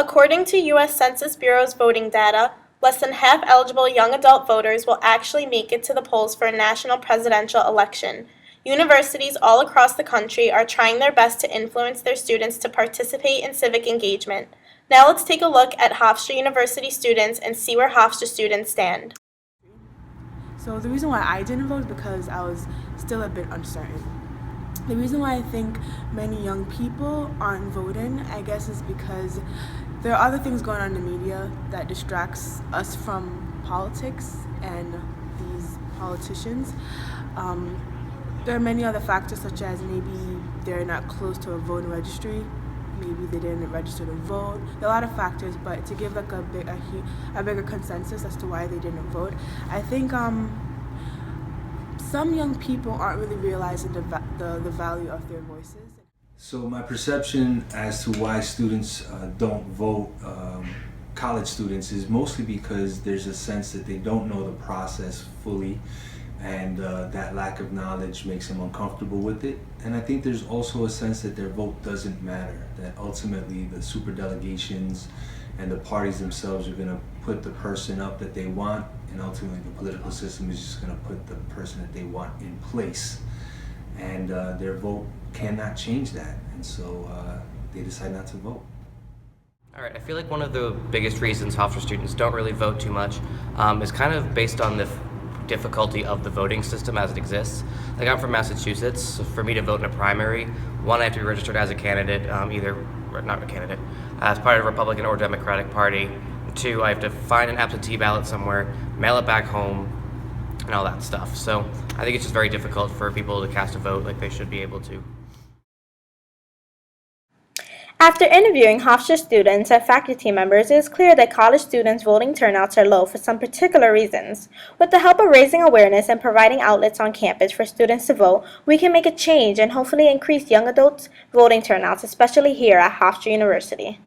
According to U.S. Census Bureau's voting data, less than half eligible young adult voters will actually make it to the polls for a national presidential election. Universities all across the country are trying their best to influence their students to participate in civic engagement. Now let's take a look at Hofstra University students and see where Hofstra students stand. So the reason why I didn't vote is because I was still a bit uncertain. The reason why I think many young people aren't voting, I guess, is because there are other things going on in the media that distracts us from politics and these politicians. There are many other factors, such as maybe they're not close to a voting registry, maybe they didn't register to vote. There are a lot of factors, but to give like a bigger consensus as to why they didn't vote, I think some young people aren't really realizing the value of their voices. So my perception as to why students don't vote, college students, is mostly because there's a sense that they don't know the process fully, and that lack of knowledge makes them uncomfortable with it. And I think there's also a sense that their vote doesn't matter, that ultimately the superdelegations and the parties themselves are going to put the person up that they want, and ultimately the political system is just going to put the person that they want in place. And their vote cannot change that, and so they decide not to vote. All right, I feel like one of the biggest reasons Hofstra students don't really vote too much is kind of based on the difficulty of the voting system as it exists. Like, I'm from Massachusetts, so for me to vote in a primary, one, I have to be registered as a candidate, as part of the Republican or Democratic Party. Two, I have to find an absentee ballot somewhere, mail it back home, and all that stuff. So I think it's just very difficult for people to cast a vote like they should be able to. After interviewing Hofstra students and faculty members, it is clear that college students' voting turnouts are low for some particular reasons. With the help of raising awareness and providing outlets on campus for students to vote, we can make a change and hopefully increase young adults' voting turnouts, especially here at Hofstra University.